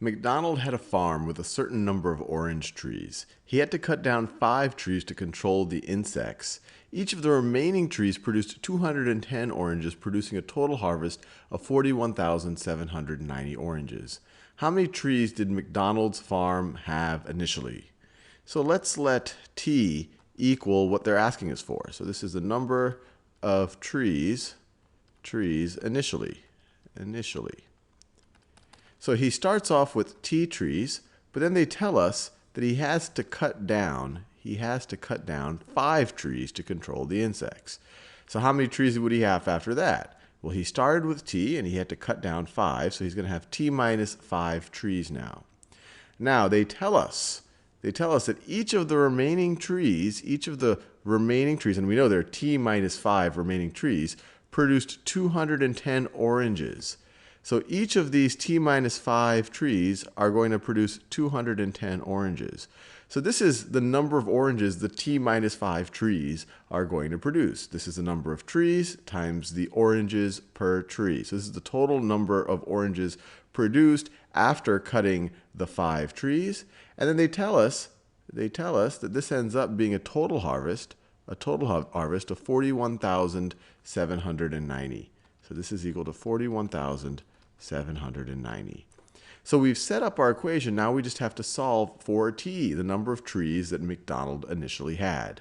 MacDonald had a farm with a certain number of orange trees. He had to cut down 5 trees to control the insects. Each of the remaining trees produced 210 oranges, producing a total harvest of 41,790 oranges. How many trees did MacDonald's farm have initially? So let's let T equal what they're asking us for. So this is the number of trees initially. So he starts off with T trees, but then they tell us that he has to cut down 5 trees to control the insects. So how many trees would he have after that? Well, he started with T and he had to cut down 5, so he's going to have T minus 5 trees now. Now they tell us that each of the remaining trees, and we know there are T minus 5 remaining trees, produced 210 oranges. So each of these T minus 5 trees are going to produce 210 oranges. So this is the number of oranges the T minus 5 trees are going to produce. This is the number of trees times the oranges per tree. So this is the total number of oranges produced after cutting the 5 trees. And then they tell us that this ends up being a total harvest of 41,790. So this is equal to 41,790. So we've set up our equation. Now we just have to solve for T, the number of trees that MacDonald initially had.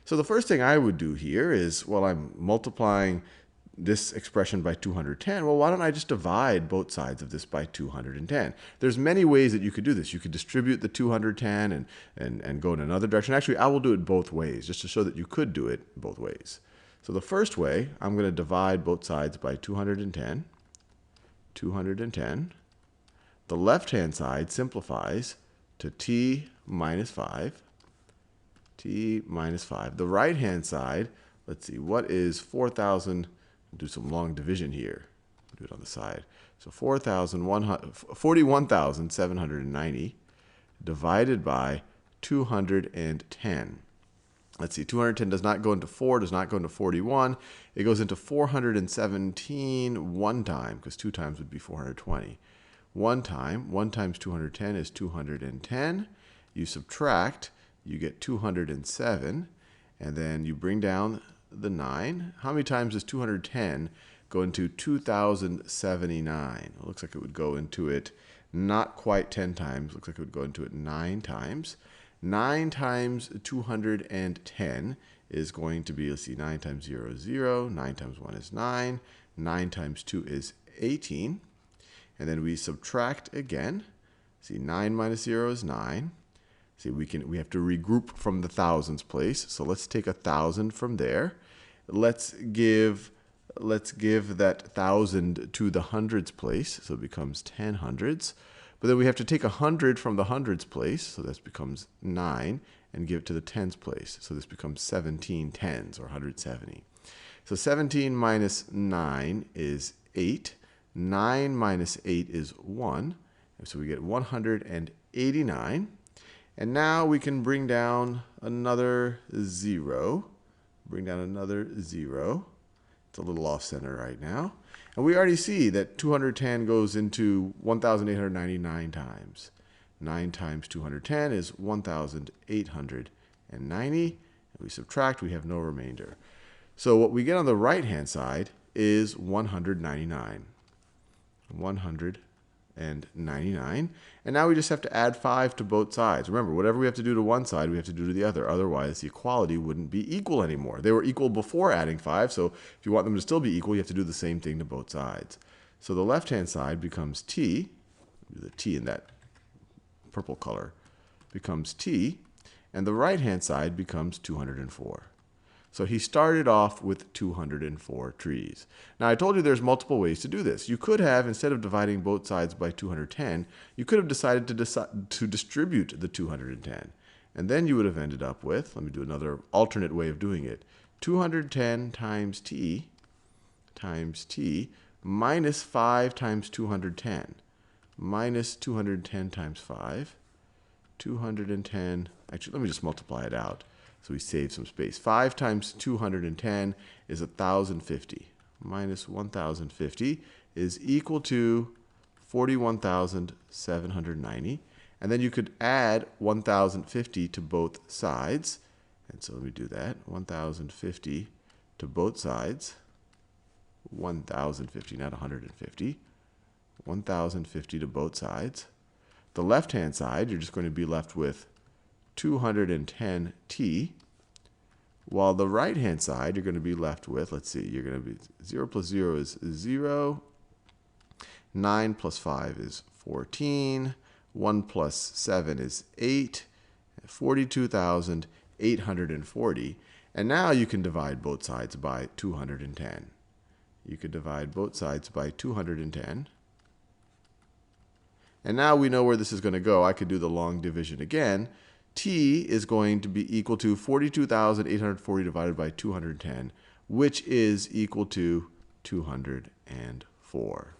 So the first thing I would do here is, well, I'm multiplying this expression by 210. Well, why don't I just divide both sides of this by 210? There's many ways that you could do this. You could distribute the 210 and go in another direction. Actually, I will do it both ways, just to show that you could do it both ways. So the first way, I'm going to divide both sides by 210. 210. The left-hand side simplifies to T minus 5. T minus 5. The right-hand side, let's see, what is 4,000? Do some long division here. Do it on the side. So 41,790 divided by 210. Let's see, 210 does not go into 4, does not go into 41. It goes into 417 one time, because 2 times would be 420. One times 210 is 210. You subtract, you get 207. And then you bring down the 9. How many times does 210 go into 2,079? It looks like it would go into it not quite 10 times. It looks like it would go into it 9 times. 9 times 210 is going to be, let's see, 9 times 0 is 0. 9 times 1 is 9. 9 times 2 is 18. And then we subtract again. See, 9 minus 0 is 9. See, we have to regroup from the thousands place. So let's take 1,000 from there. Let's give that 1,000 to the hundreds place. So it becomes 10 hundreds. But then we have to take 100 from the hundreds place. So this becomes 9. And give it to the tens place. So this becomes 17 tens, or 170. So 17 minus 9 is 8. 9 minus 8 is 1. So we get 189. And now we can bring down another 0. Bring down another 0. It's a little off center right now. And we already see that 210 goes into 1,899 times. 9 times 210 is 1,890. And we subtract, we have no remainder. So what we get on the right-hand side is 199. 199. And now we just have to add 5 to both sides. Remember, whatever we have to do to one side, we have to do to the other. Otherwise, the equality wouldn't be equal anymore. They were equal before adding 5, so if you want them to still be equal, you have to do the same thing to both sides. So the left-hand side becomes T. Do the T in that purple color becomes T. And the right-hand side becomes 204. So he started off with 204 trees. Now, I told you there's multiple ways to do this. You could have, instead of dividing both sides by 210, you could have decided to distribute the 210. And then you would have ended up with, let me do another alternate way of doing it, 210 times T minus 5 times 210. Minus 210 times 5. 210, actually, let me just multiply it out. So we save some space. 5 times 210 is 1,050. Minus 1,050 is equal to 41,790. And then you could add 1,050 to both sides. And so let me do that. 1,050 to both sides. 1,050, not 150. 1,050 to both sides. The left-hand side, you're just going to be left with 210t. While the right-hand side, you're going to be left with, let's see, you're going to be 0 plus 0 is 0. 9 plus 5 is 14. 1 plus 7 is 8. 42,840. And now you can divide both sides by 210. You could divide both sides by 210. And now we know where this is going to go. I could do the long division again. T is going to be equal to 42,840 divided by 210, which is equal to 204.